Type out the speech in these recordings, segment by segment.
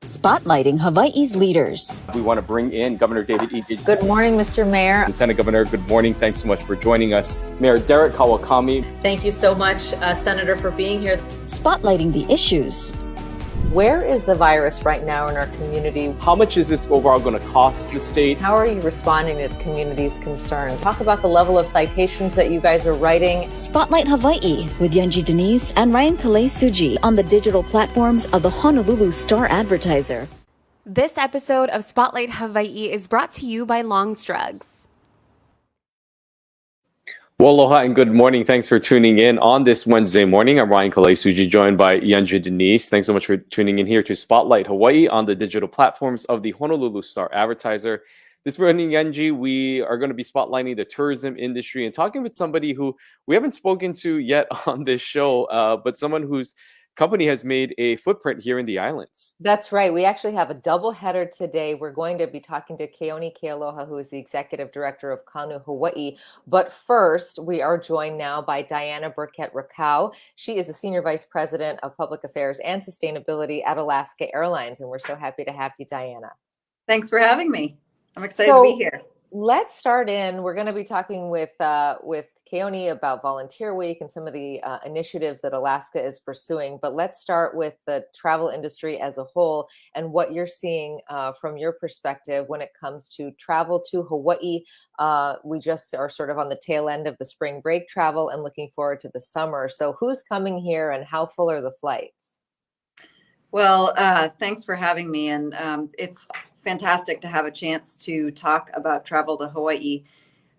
Spotlighting Hawaii's leaders. We want to bring in Governor David E. Good morning, Mr. Mayor. Lieutenant Governor, good morning. Thanks so much for joining us. Mayor Derek Kawakami. Thank you so much, Senator, for being here. Spotlighting the issues. Where is the virus right now in our community? How much is this overall going to cost the state? How are you responding to the community's concerns? Talk about the level of citations that you guys are writing. Spotlight Hawaii with Yanji Denise and Ryan Kalei Suji on the digital platforms of the Honolulu Star-Advertiser. This episode of Spotlight Hawaii is brought to you by Longstrugs. Well, aloha and good morning. Thanks for tuning in on this Wednesday morning. I'm Ryan Kalei Suji, joined by Yanji Denise. Thanks so much for tuning in here to Spotlight Hawaii on the digital platforms of the Honolulu Star-Advertiser. This morning, Yanji, we are going to be spotlighting the tourism industry and talking with somebody who we haven't spoken to yet on this show, but someone whose company has made a footprint here in the islands. That's right. We actually have a double header today. We're going to be talking to Keone Kealoha, who is the executive director of Kanu, Hawaii. But first, we are joined now by Diana Birkett Rakow. She is the senior vice president of public affairs and sustainability at Alaska Airlines. And we're so happy to have you, Diana. Thanks for having me. I'm excited to be here. Let's start in. We're going to be talking with Keone about Volunteer Week and some of the initiatives that Alaska is pursuing. But let's start with the travel industry as a whole and what you're seeing from your perspective when it comes to travel to Hawaii. We just are sort of on the tail end of the spring break travel and looking forward to the summer. So who's coming here and how full are the flights? Well, thanks for having me. And it's fantastic to have a chance to talk about travel to Hawaii.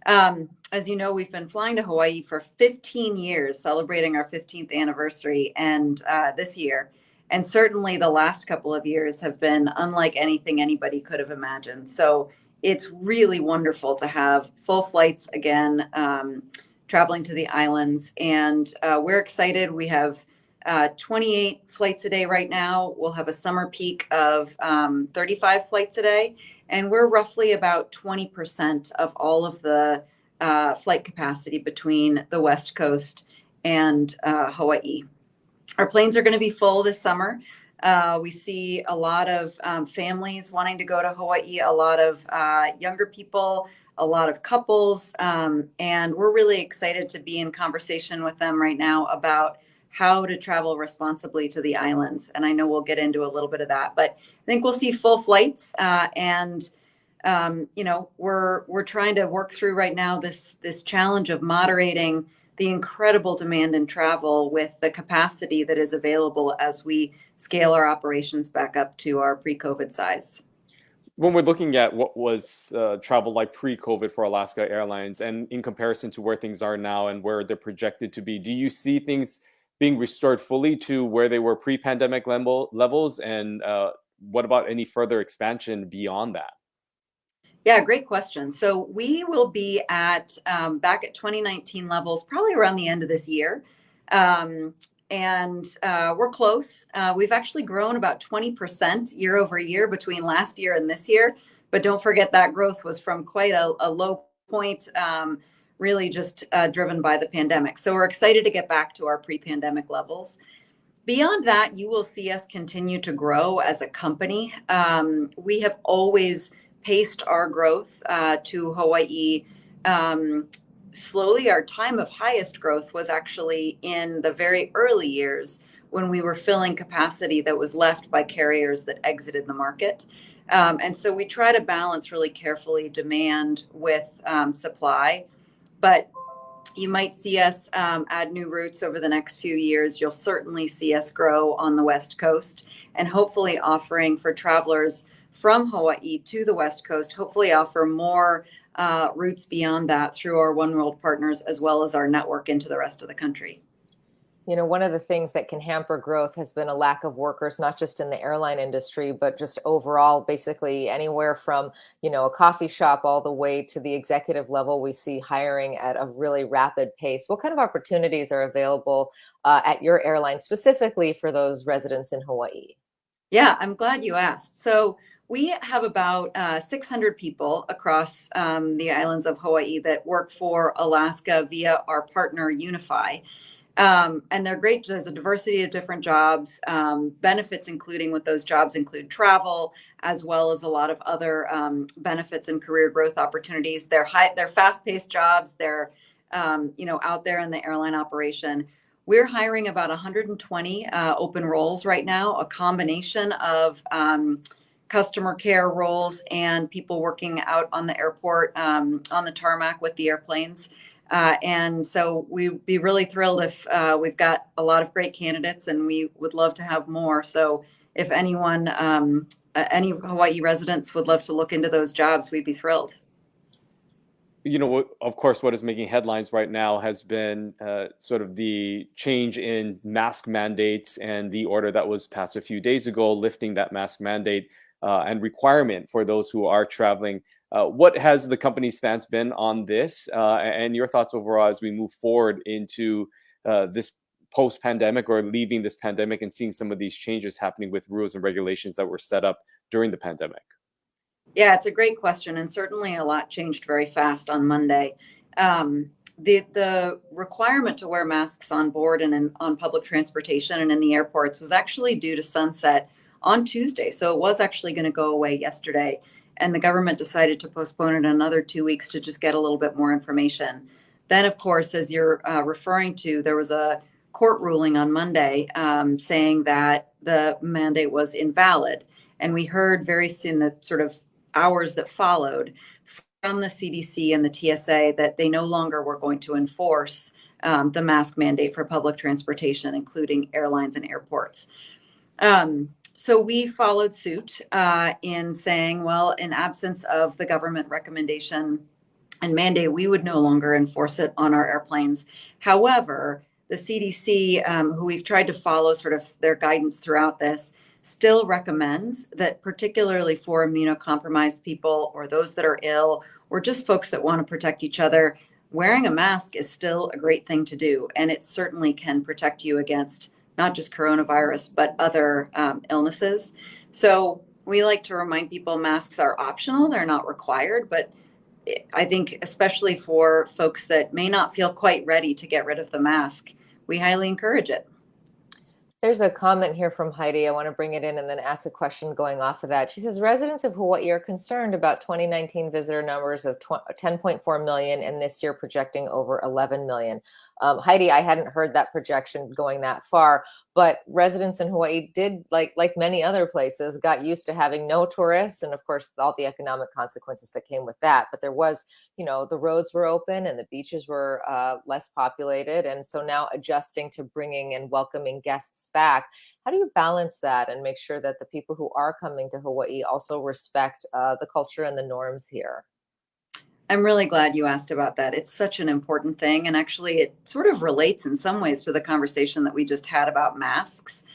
As you know, we've been flying to Hawaii for 15 years, celebrating our 15th anniversary and this year. And certainly the last couple of years have been unlike anything anybody could have imagined. So it's really wonderful to have full flights again, traveling to the islands. And we're excited. We have 28 flights a day right now. We'll have a summer peak of 35 flights a day. And we're roughly about 20% of all of the flight capacity between the West Coast and Hawaii. Our planes are going to be full this summer. We see a lot of families wanting to go to Hawaii, a lot of younger people, a lot of couples. And we're really excited to be in conversation with them right now about how to travel responsibly to the islands. And I know we'll get into a little bit of that, but I think we'll see full flights. And we're trying to work through right now this challenge of moderating the incredible demand in travel with the capacity that is available as we scale our operations back up to our pre-COVID size. When we're looking at what was travel like pre-COVID for Alaska Airlines and in comparison to where things are now and where they're projected to be, do you see things being restored fully to where they were pre-pandemic levels? And what about any further expansion beyond that? Yeah, great question. So we will be at back at 2019 levels, probably around the end of this year. And we're close. We've actually grown about 20% year over year between last year and this year. But don't forget that growth was from quite a low point, really just driven by the pandemic. So we're excited to get back to our pre-pandemic levels. Beyond that, you will see us continue to grow as a company. We have always paced our growth to Hawaii slowly. Our time of highest growth was actually in the very early years when we were filling capacity that was left by carriers that exited the market. And so we try to balance really carefully demand with supply. But you might see us add new routes over the next few years. You'll certainly see us grow on the West Coast and hopefully offering for travelers from Hawaii to the West Coast, hopefully offer more routes beyond that through our One World partners, as well as our network into the rest of the country. You know, one of the things that can hamper growth has been a lack of workers, not just in the airline industry, but just overall, basically anywhere from, a coffee shop all the way to the executive level. We see hiring at a really rapid pace. What kind of opportunities are available at your airline specifically for those residents in Hawaii? Yeah, I'm glad you asked. So we have about 600 people across the islands of Hawaii that work for Alaska via our partner Unify. And they're great. There's a diversity of different jobs, benefits, including with those jobs include travel, as well as a lot of other benefits and career growth opportunities. They're fast-paced jobs. They're out there in the airline operation. We're hiring about 120 open roles right now, a combination of customer care roles and people working out on the airport, on the tarmac with the airplanes. And so we'd be really thrilled if we've got a lot of great candidates, and we would love to have more. So if anyone, any Hawaii residents would love to look into those jobs, we'd be thrilled. Of course, what is making headlines right now has been sort of the change in mask mandates and the order that was passed a few days ago, lifting that mask mandate and requirement for those who are traveling. What has the company's stance been on this, and your thoughts overall as we move forward into this post-pandemic, or leaving this pandemic and seeing some of these changes happening with rules and regulations that were set up during the pandemic? Yeah, it's a great question, and certainly a lot changed very fast on Monday. The requirement to wear masks on board and on public transportation and in the airports was actually due to sunset on Tuesday. So it was actually going to go away yesterday, and the government decided to postpone it another 2 weeks to just get a little bit more information. Then, of course, as you're referring to, there was a court ruling on Monday saying that the mandate was invalid. And we heard very soon, the sort of hours that followed, from the CDC and the TSA that they no longer were going to enforce the mask mandate for public transportation, including airlines and airports. So we followed suit in saying, well, in absence of the government recommendation and mandate, we would no longer enforce it on our airplanes. However, the CDC, who we've tried to follow sort of their guidance throughout this, still recommends that, particularly for immunocompromised people or those that are ill, or just folks that want to protect each other, wearing a mask is still a great thing to do. And it certainly can protect you against not just coronavirus, but other illnesses. So we like to remind people masks are optional. They're not required, but I think especially for folks that may not feel quite ready to get rid of the mask, we highly encourage it. There's a comment here from Heidi. I want to bring it in and then ask a question going off of that. She says, residents of Hawaii are concerned about 2019 visitor numbers of 10.4 million and this year projecting over 11 million. Heidi, I hadn't heard that projection going that far, but residents in Hawaii did, like many other places, got used to having no tourists, and of course all the economic consequences that came with that. But there was, the roads were open and the beaches were less populated, and so now adjusting to bringing and welcoming guests back. How do you balance that and make sure that the people who are coming to Hawaii also respect the culture and the norms here? I'm really glad you asked about that. It's such an important thing. And actually, it sort of relates in some ways to the conversation that we just had about masks.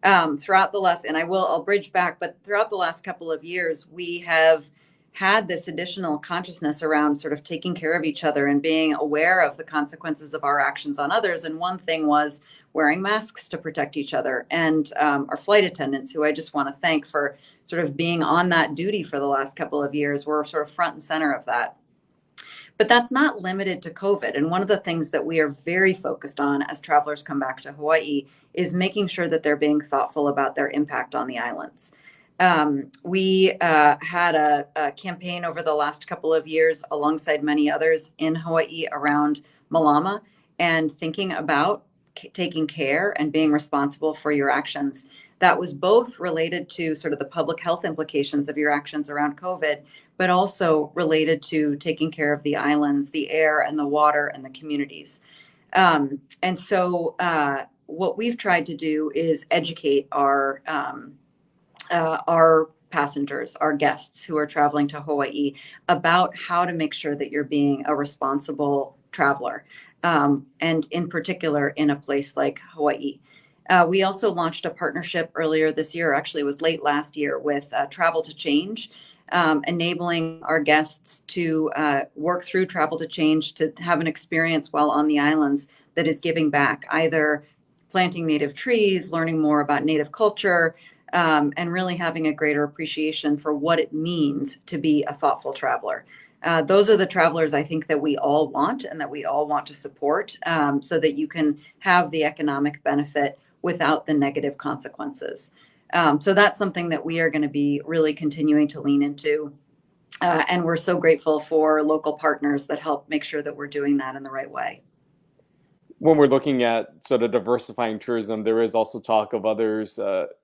Throughout the last, and I'll bridge back, but throughout the last couple of years, we have had this additional consciousness around sort of taking care of each other and being aware of the consequences of our actions on others. And one thing was wearing masks to protect each other. And our flight attendants, who I just want to thank for sort of being on that duty for the last couple of years, were sort of front and center of that. But that's not limited to COVID. And one of the things that we are very focused on as travelers come back to Hawaii is making sure that they're being thoughtful about their impact on the islands. We had a campaign over the last couple of years alongside many others in Hawaii around Malama and thinking about taking care and being responsible for your actions. That was both related to sort of the public health implications of your actions around COVID, but also related to taking care of the islands, the air and the water and the communities. And so what we've tried to do is educate our passengers, our guests who are traveling to Hawaii, about how to make sure that you're being a responsible traveler, and in particular in a place like Hawaii. We also launched a partnership earlier this year, actually it was late last year, with Travel to Change, enabling our guests to work through Travel to Change to have an experience while on the islands that is giving back, either planting native trees, learning more about native culture, and really having a greater appreciation for what it means to be a thoughtful traveler. Those are the travelers I think that we all want and that we all want to support, so that you can have the economic benefit without the negative consequences. So that's something that we are going to be really continuing to lean into. And we're so grateful for local partners that help make sure that we're doing that in the right way. When we're looking at sort of diversifying tourism, there is also talk of others,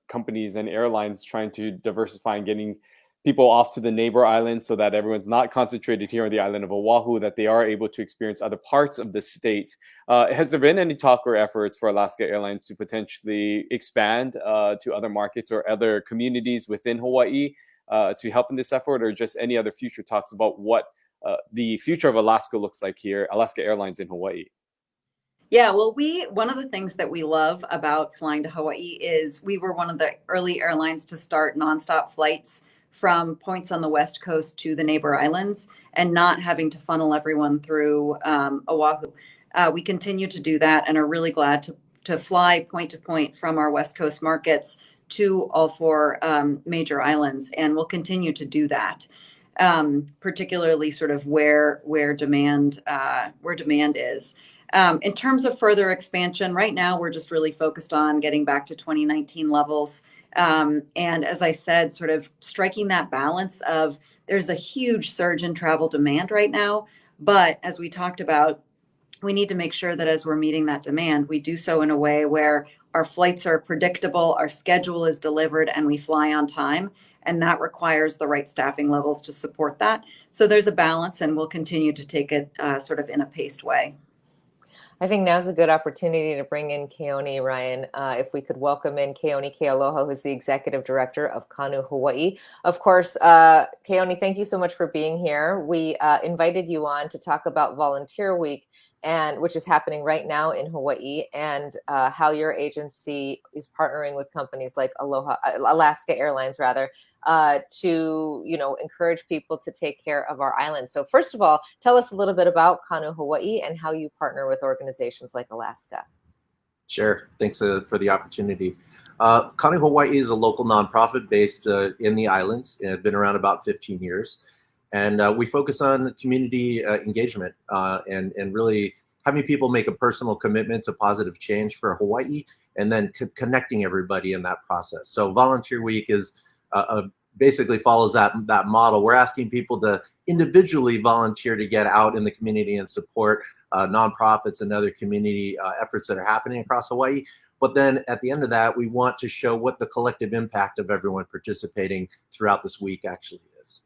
companies and airlines trying to diversify and getting people off to the neighbor islands so that everyone's not concentrated here on the island of Oahu, that they are able to experience other parts of the state. Has there been any talk or efforts for Alaska Airlines to potentially expand to other markets or other communities within Hawaii to help in this effort, or just any other future talks about what the future of Alaska looks like here, Alaska Airlines in Hawaii? Yeah, well, one of the things that we love about flying to Hawaii is we were one of the early airlines to start nonstop flights from points on the West Coast to the neighbor islands and not having to funnel everyone through Oahu. We continue to do that and are really glad to fly point to point from our West Coast markets to all four major islands, and we'll continue to do that, particularly sort of where demand is. In terms of further expansion, right now we're just really focused on getting back to 2019 levels. And as I said, sort of striking that balance of there's a huge surge in travel demand right now. But as we talked about, we need to make sure that as we're meeting that demand, we do so in a way where our flights are predictable, our schedule is delivered, and we fly on time. And that requires the right staffing levels to support that. So there's a balance, and we'll continue to take it sort of in a paced way. I think now's a good opportunity to bring in Keone, Ryan. If we could welcome in Keone Kealoha, who's the Executive Director of Kanu, Hawaii. Of course, Keone, thank you so much for being here. We invited you on to talk about Volunteer Week, which is happening right now in Hawaii, and how your agency is partnering with companies like Alaska Airlines, to encourage people to take care of our island. So first of all, tell us a little bit about Kanu, Hawaii, and how you partner with organizations like Alaska. Sure. Thanks for the opportunity. Kanu, Hawaii is a local nonprofit based in the islands, and it's been around about 15 years. And we focus on community engagement and really having people make a personal commitment to positive change for Hawaii, and then connecting everybody in that process. So Volunteer Week is basically follows that model. We're asking people to individually volunteer to get out in the community and support nonprofits and other community efforts that are happening across Hawaii. But then at the end of that, we want to show what the collective impact of everyone participating throughout this week actually is.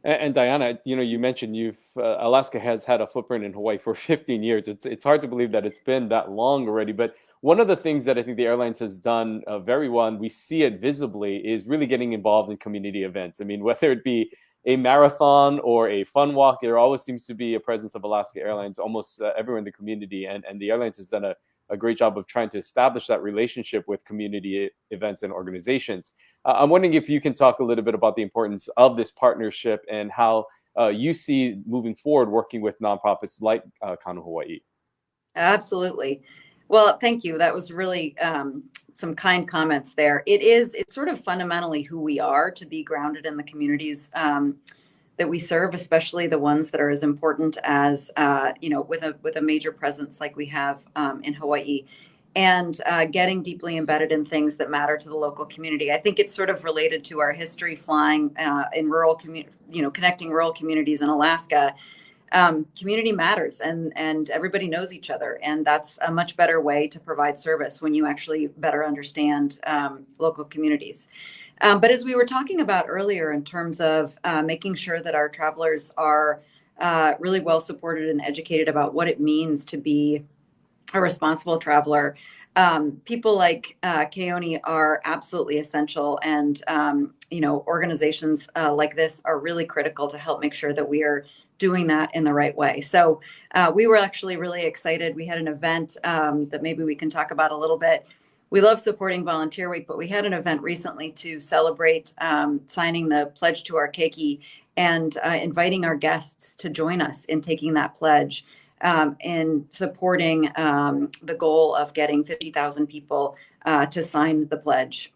And Diana, you mentioned Alaska has had a footprint in Hawaii for 15 years. It's hard to believe that it's been that long already. But one of the things that I think the airlines has done very well, and we see it visibly, is really getting involved in community events. I mean, whether it be a marathon or a fun walk, there always seems to be a presence of Alaska Airlines almost everywhere in the community. And the airlines has done a great job of trying to establish that relationship with community events and organizations. I'm wondering if you can talk a little bit about the importance of this partnership and how you see moving forward working with nonprofits like Kanu Hawaii. Absolutely. Well, thank you. That was really some kind comments there. It's sort of fundamentally who we are, to be grounded in the communities that we serve, especially the ones that are as important as, with a major presence like we have in Hawaii, and getting deeply embedded in things that matter to the local community. I think it's sort of related to our history flying in rural connecting rural communities in Alaska. Community matters, and everybody knows each other, and that's a much better way to provide service when you actually better understand local communities. But as we were talking about earlier, in terms of making sure that our travelers are really well supported and educated about what it means to be a responsible traveler, people like Keone are absolutely essential, and organizations like this are really critical to help make sure that we are doing that in the right way. So we were actually really excited. We had an event that maybe we can talk about a little bit. We love supporting Volunteer Week, but we had an event recently to celebrate signing the pledge to our keiki, and inviting our guests to join us in taking that pledge, in supporting the goal of getting 50,000 people to sign the pledge.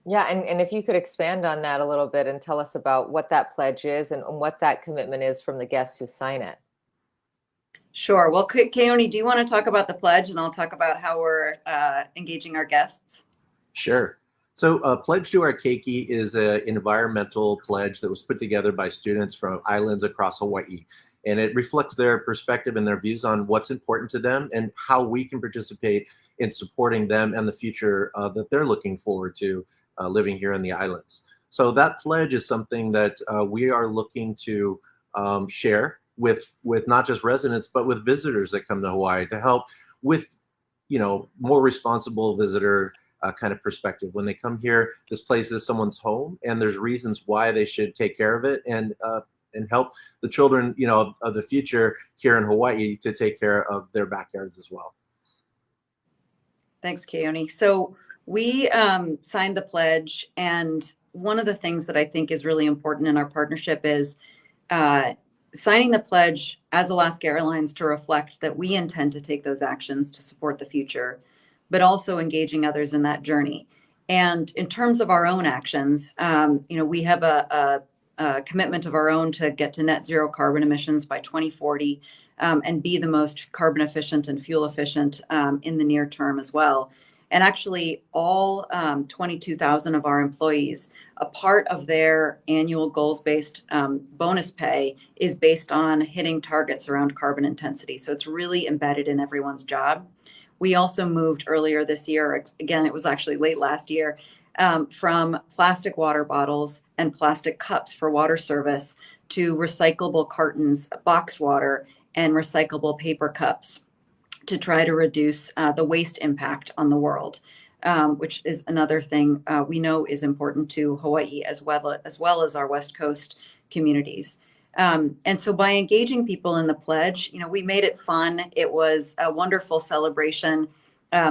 Yeah, and if you could expand on that a little bit and tell us about what that pledge is and what that commitment is from the guests who sign it. Sure. Well, Keone, do you want to talk about the pledge, and I'll talk about how we're engaging our guests? Sure. So Pledge to Our Keiki is an environmental pledge that was put together by students from islands across Hawaii. And it reflects their perspective and their views on what's important to them and how we can participate in supporting them and the future that they're looking forward to living here in the islands. So that pledge is something that we are looking to share with not just residents, but with visitors that come to Hawaii to help with, more responsible visitor kind of perspective. When they come here, this place is someone's home, and there's reasons why they should take care of it and help the children, of the future here in Hawaii to take care of their backyards as well. Thanks, Keone. So we signed the pledge, and one of the things that I think is really important in our partnership is signing the pledge as Alaska Airlines to reflect that we intend to take those actions to support the future, but also engaging others in that journey. And in terms of our own actions, we have a commitment of our own to get to net zero carbon emissions by 2040 and be the most carbon efficient and fuel efficient in the near term as well. And actually, all 22,000 of our employees, a part of their annual goals-based bonus pay is based on hitting targets around carbon intensity. So it's really embedded in everyone's job. We also moved earlier this year, again, it was actually late last year, from plastic water bottles and plastic cups for water service to recyclable cartons, boxed water, and recyclable paper cups to try to reduce the waste impact on the world, which is another thing we know is important to Hawaii as well as our West Coast communities. And so by engaging people in the pledge, we made it fun. It was a wonderful celebration,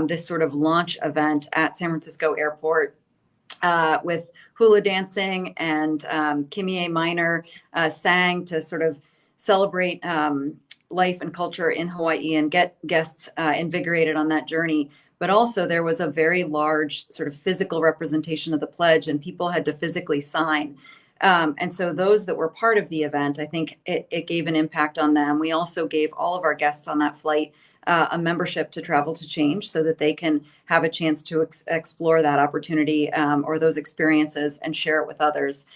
this sort of launch event at San Francisco Airport with hula dancing, and Kimie Minor sang to sort of celebrate life and culture in Hawaii and get guests invigorated on that journey. But also there was a very large sort of physical representation of the pledge, and people had to physically sign. And so those that were part of the event, I think it gave an impact on them. We also gave all of our guests on that flight a membership to Travel to Change so that they can have a chance to explore that opportunity or those experiences and share it with others.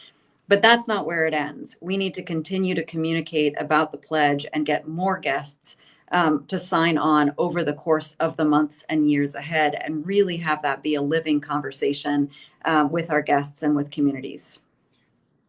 But that's not where it ends. We need to continue to communicate about the pledge and get more guests to sign on over the course of the months and years ahead, and really have that be a living conversation with our guests and with communities.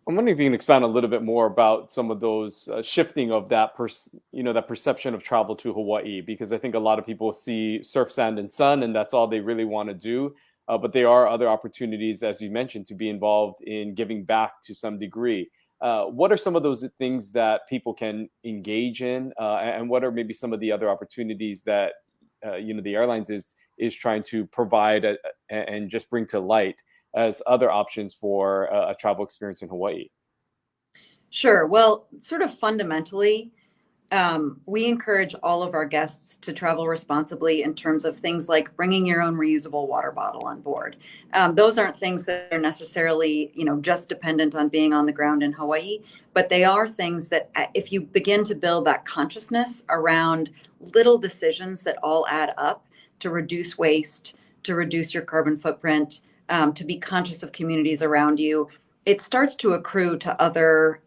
I'm wondering if you can expand a little bit more about some of those shifting of that that perception of travel to Hawaii, because I think a lot of people see surf, sand, and sun, and that's all they really want to do. But there are other opportunities, as you mentioned, to be involved in giving back to some degree. What are some of those things that people can engage in, and what are maybe some of the other opportunities that the airlines is trying to provide and just bring to light as other options for a travel experience in Hawaii? Sure. Well, sort of fundamentally, we encourage all of our guests to travel responsibly in terms of things like bringing your own reusable water bottle on board. Those aren't things that are necessarily, just dependent on being on the ground in Hawaii, but they are things that if you begin to build that consciousness around little decisions that all add up to reduce waste, to reduce your carbon footprint, to be conscious of communities around you, it starts to accrue to other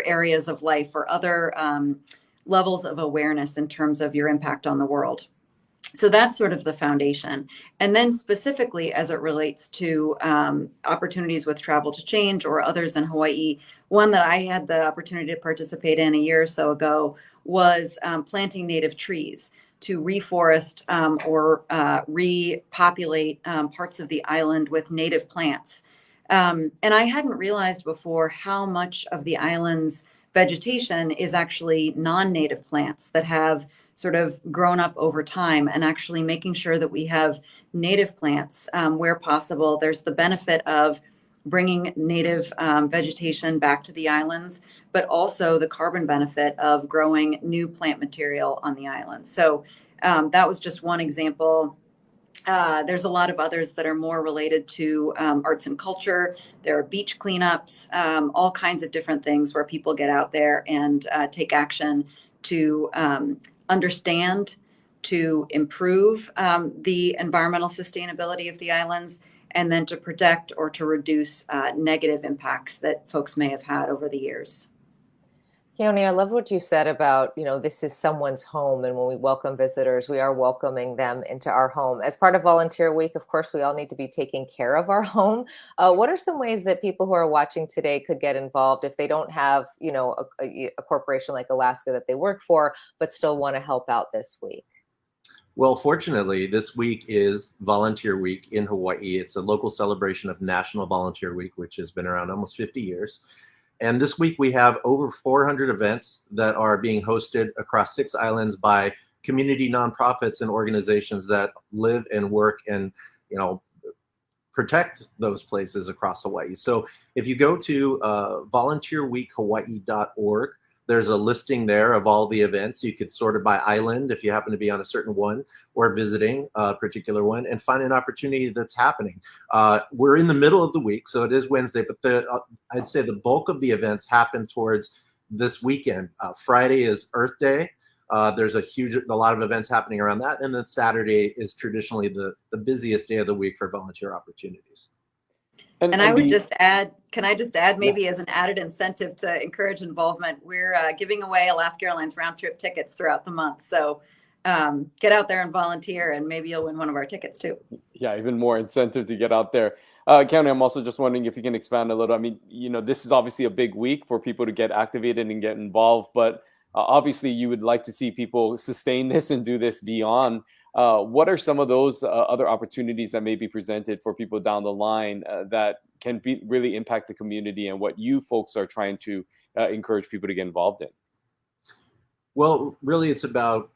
areas of life or other levels of awareness in terms of your impact on the world. So that's sort of the foundation. And then specifically as it relates to opportunities with Travel to Change or others in Hawaii, one that I had the opportunity to participate in a year or so ago was planting native trees to reforest or repopulate parts of the island with native plants. And I hadn't realized before how much of the island's vegetation is actually non-native plants that have sort of grown up over time, and actually making sure that we have native plants where possible. There's the benefit of bringing native vegetation back to the islands, but also the carbon benefit of growing new plant material on the island. So that was just one example. There's a lot of others that are more related to arts and culture. There are beach cleanups, all kinds of different things where people get out there and take action to understand, to improve the environmental sustainability of the islands, and then to protect or to reduce negative impacts that folks may have had over the years. Keone, I love what you said about, this is someone's home. And when we welcome visitors, we are welcoming them into our home. As part of Volunteer Week, of course, we all need to be taking care of our home. What are some ways that people who are watching today could get involved if they don't have, a corporation like Alaska that they work for, but still want to help out this week? Well, fortunately, this week is Volunteer Week in Hawaii. It's a local celebration of National Volunteer Week, which has been around almost 50 years. And this week we have over 400 events that are being hosted across 6 islands by community nonprofits and organizations that live and work and, protect those places across Hawaii. So if you go to volunteerweekhawaii.org, there's a listing there of all the events. You could sort it by island if you happen to be on a certain one or visiting a particular one, and find an opportunity that's happening. We're in the middle of the week, so it is Wednesday, but I'd say the bulk of the events happen towards this weekend. Friday is Earth Day. There's a lot of events happening around that. And then Saturday is traditionally the busiest day of the week for volunteer opportunities. And I would just add, can I just add maybe as an added incentive to encourage involvement, we're giving away Alaska Airlines round trip tickets throughout the month. So get out there and volunteer, and maybe you'll win one of our tickets too. Yeah, even more incentive to get out there. Keone, I'm also just wondering if you can expand a little. I mean, this is obviously a big week for people to get activated and get involved, but obviously you would like to see people sustain this and do this beyond. What are some of those other opportunities that may be presented for people down the line that can really impact the community, and what you folks are trying to encourage people to get involved in? Well, really, it's about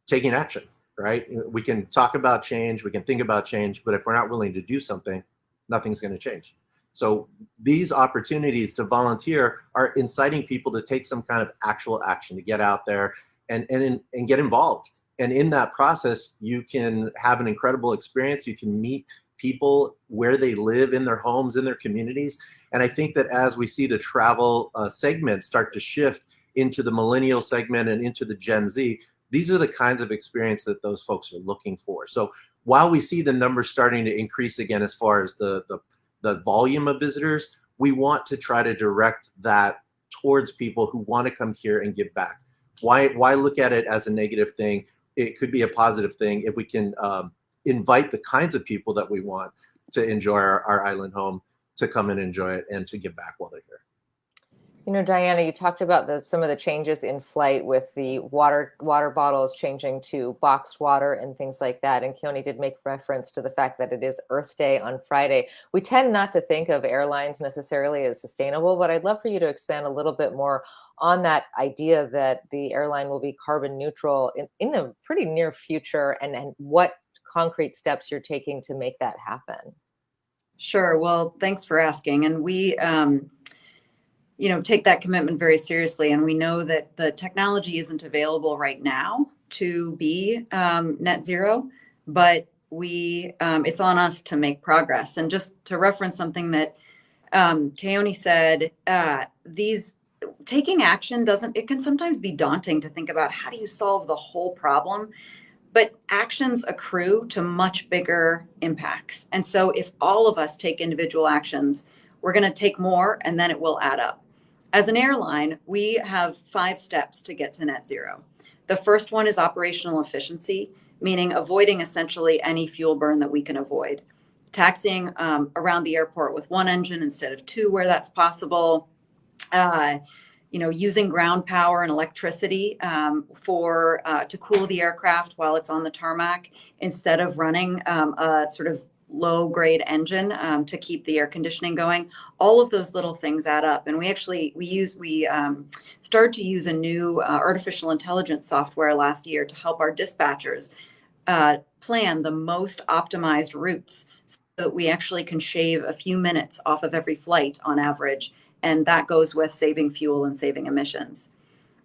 taking action, right? We can talk about change, we can think about change, but if we're not willing to do something, nothing's going to change. So these opportunities to volunteer are inciting people to take some kind of actual action, to get out there and get involved. And in that process, you can have an incredible experience. You can meet people where they live, in their homes, in their communities. And I think that as we see the travel segment start to shift into the millennial segment and into the Gen Z, these are the kinds of experience that those folks are looking for. So while we see the numbers starting to increase again as far as the volume of visitors, we want to try to direct that towards people who want to come here and give back. Why look at it as a negative thing? It could be a positive thing if we can invite the kinds of people that we want to enjoy our island home to come and enjoy it and to give back while they're here. Diana, you talked about some of the changes in flight with the water bottles changing to boxed water and things like that. And Keone did make reference to the fact that it is Earth Day on Friday. We tend not to think of airlines necessarily as sustainable, but I'd love for you to expand a little bit more on that idea that the airline will be carbon neutral in the pretty near future, and what concrete steps you're taking to make that happen. Sure. Well, thanks for asking. And we, take that commitment very seriously. And we know that the technology isn't available right now to be net zero, but it's on us to make progress. And just to reference something that Keone said, taking action it can sometimes be daunting to think about how do you solve the whole problem, but actions accrue to much bigger impacts. And so if all of us take individual actions, we're going to take more, and then it will add up. As an airline, we have 5 steps to get to net zero. The first one is operational efficiency, meaning avoiding essentially any fuel burn that we can avoid. Taxiing around the airport with 1 engine instead of 2 where that's possible. Using ground power and electricity to cool the aircraft while it's on the tarmac, instead of running a sort of low grade engine to keep the air conditioning going. All of those little things add up. And we started to use a new artificial intelligence software last year to help our dispatchers plan the most optimized routes, so that we actually can shave a few minutes off of every flight on average. And that goes with saving fuel and saving emissions.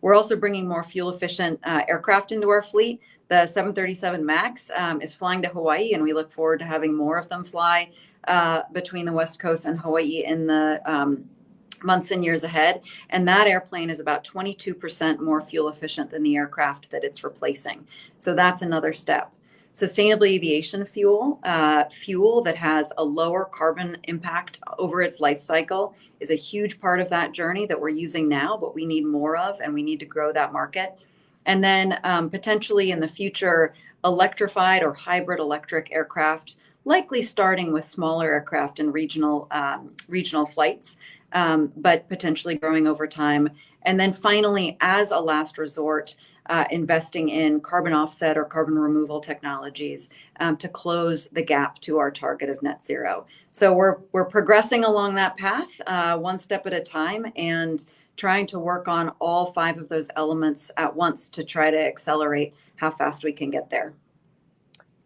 We're also bringing more fuel efficient aircraft into our fleet. The 737 MAX is flying to Hawaii, and we look forward to having more of them fly between the West Coast and Hawaii in the months and years ahead. And that airplane is about 22% more fuel efficient than the aircraft that it's replacing. So that's another step. Sustainable aviation fuel, fuel that has a lower carbon impact over its life cycle, is a huge part of that journey that we're using now, but we need more of, and we need to grow that market. And then potentially in the future, electrified or hybrid electric aircraft, likely starting with smaller aircraft and regional flights, but potentially growing over time. And then finally, as a last resort, investing in carbon offset or carbon removal technologies to close the gap to our target of net zero. So we're progressing along that path one step at a time, and trying to work on all 5 of those elements at once to try to accelerate how fast we can get there.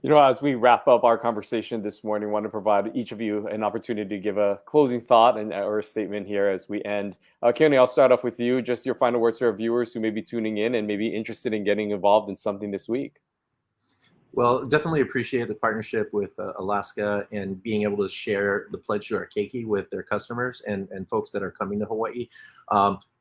You know, as we wrap up our conversation this morning, I want to provide each of you an opportunity to give a closing thought or a statement here as we end. Keone, I'll start off with you. Just your final words to our viewers who may be tuning in and may be interested in getting involved in something this week. Well, definitely appreciate the partnership with Alaska and being able to share the pledge to our keiki with their customers and folks that are coming to Hawaii.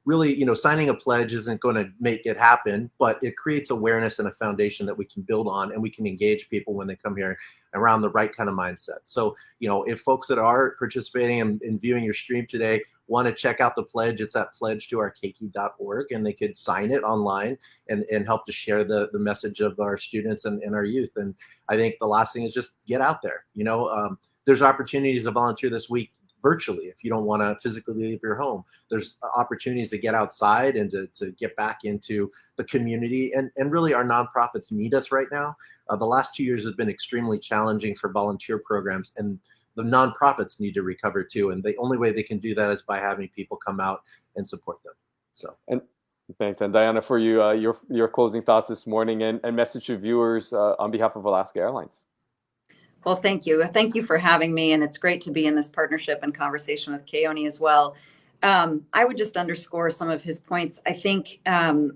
Really, you know, signing a pledge isn't going to make it happen, but it creates awareness and a foundation that we can build on, and we can engage people when they come here around the right kind of mindset. So, you know, if folks that are participating and viewing your stream today want to check out the pledge, it's at pledgetoourkeiki.org, and they could sign it online and help to share the message of our students and our youth. And I think the last thing is just get out there. You know, there's opportunities to volunteer this week virtually if you don't want to physically leave your home. There's opportunities to get outside and to get back into the community, and really our nonprofits need us right now. The last 2 years have been extremely challenging for volunteer programs, and the nonprofits need to recover too, and the only way they can do that is by having people come out and support them. So, and thanks. And Diana, for you, your closing thoughts this morning and message to viewers on behalf of Alaska Airlines. Well, thank you. Thank you for having me. And it's great to be in this partnership and conversation with Keone as well. I would just underscore some of his points. I think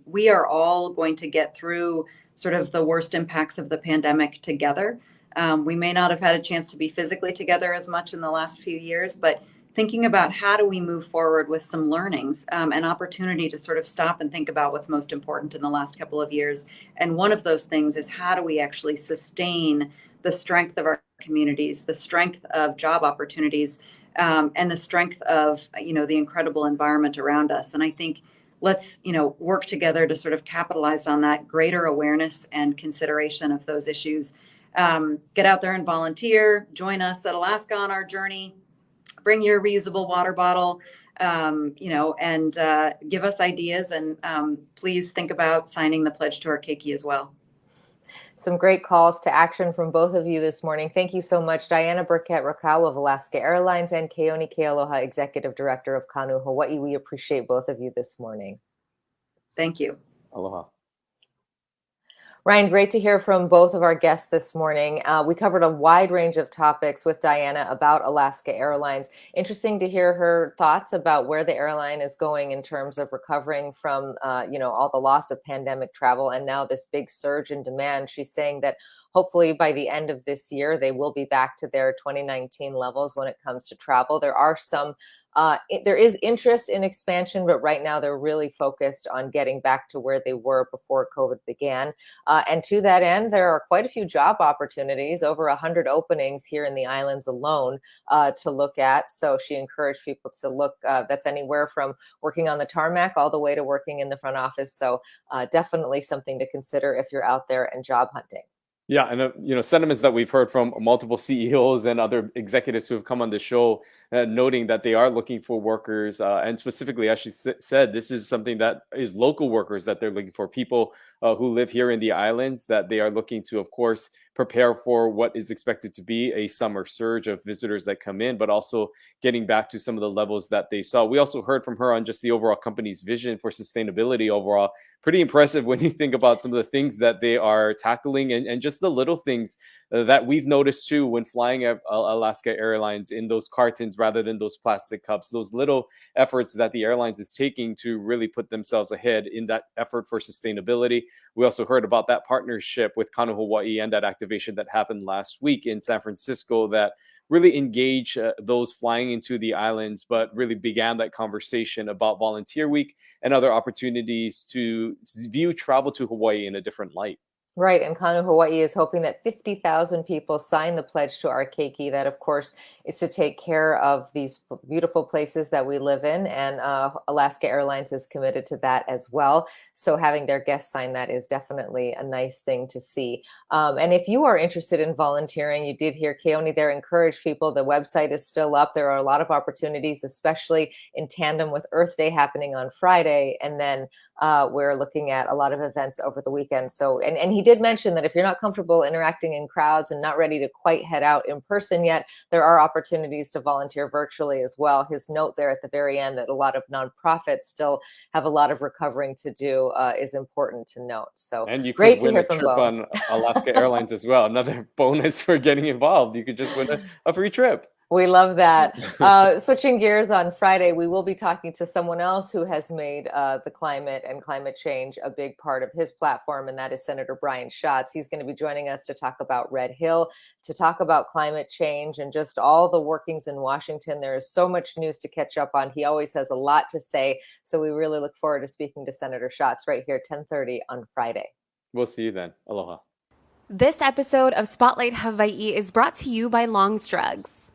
we are all going to get through sort of the worst impacts of the pandemic together. We may not have had a chance to be physically together as much in the last few years, but thinking about how do we move forward with some learnings, an opportunity to sort of stop and think about what's most important in the last couple of years. And one of those things is how do we actually sustain the strength of our communities, the strength of job opportunities, and the strength of, you know, the incredible environment around us. And I think let's, you know, work together to sort of capitalize on that greater awareness and consideration of those issues. Get out there and volunteer, join us at Alaska on our journey, bring your reusable water bottle, you know, and give us ideas. And please think about signing the pledge to our keiki as well. Some great calls to action from both of you this morning. Thank you so much, Diana Birkett Rakow of Alaska Airlines and Keone Kealoha, Executive Director of Kanu, Hawaii. We appreciate both of you this morning. Thank you. Aloha. Ryan, great to hear from both of our guests this morning. We covered a wide range of topics with Diana about Alaska Airlines. Interesting to hear her thoughts about where the airline is going in terms of recovering from, you know, all the loss of pandemic travel and now this big surge in demand. She's saying that hopefully by the end of this year, they will be back to their 2019 levels when it comes to travel. There are some there is interest in expansion, but right now they're really focused on getting back to where they were before COVID began. And to that end, there are quite a few job opportunities, over 100 openings here in the islands alone to look at. So she encouraged people to look, that's anywhere from working on the tarmac all the way to working in the front office. So definitely something to consider if you're out there and job hunting. Yeah, and you know, sentiments that we've heard from multiple CEOs and other executives who have come on the show, noting that they are looking for workers, and specifically, as she said, this is something that is local workers that they're looking for, people who live here in the islands, that they are looking to, of course, prepare for what is expected to be a summer surge of visitors that come in, but also getting back to some of the levels that they saw. We also heard from her on just the overall company's vision for sustainability overall. Pretty impressive when you think about some of the things that they are tackling and just the little things that we've noticed too when flying Alaska Airlines in those cartons rather than those plastic cups, those little efforts that the airlines is taking to really put themselves ahead in that effort for sustainability. We also heard about that partnership with Kanu Hawaii and that activation that happened last week in San Francisco that really engage those flying into the islands, but really began that conversation about Volunteer Week and other opportunities to view travel to Hawaii in a different light. Right, and Kanu Hawaii is hoping that 50,000 people sign the pledge to our keiki. That, of course, is to take care of these beautiful places that we live in, and Alaska Airlines is committed to that as well. So having their guests sign that is definitely a nice thing to see. And if you are interested in volunteering, you did hear Keone there encourage people. The website is still up. There are a lot of opportunities, especially in tandem with Earth Day happening on Friday, and then we're looking at a lot of events over the weekend. So, and he did mention that if you're not comfortable interacting in crowds and not ready to quite head out in person yet, there are opportunities to volunteer virtually as well. His note there at the very end that a lot of nonprofits still have a lot of recovering to do is important to note. So, and you great could to win hear a from trip both. on Alaska Airlines as well. Another bonus for getting involved. You could just win a free trip. We love that. Switching gears on Friday, we will be talking to someone else who has made the climate and climate change a big part of his platform, and that is Senator Brian Schatz. He's going to be joining us to talk about Red Hill, to talk about climate change and just all the workings in Washington. There is so much news to catch up on. He always has a lot to say, so we really look forward to speaking to Senator Schatz right here, 10:30 on Friday. We'll see you then. Aloha. This episode of Spotlight Hawaii is brought to you by Long's Drugs.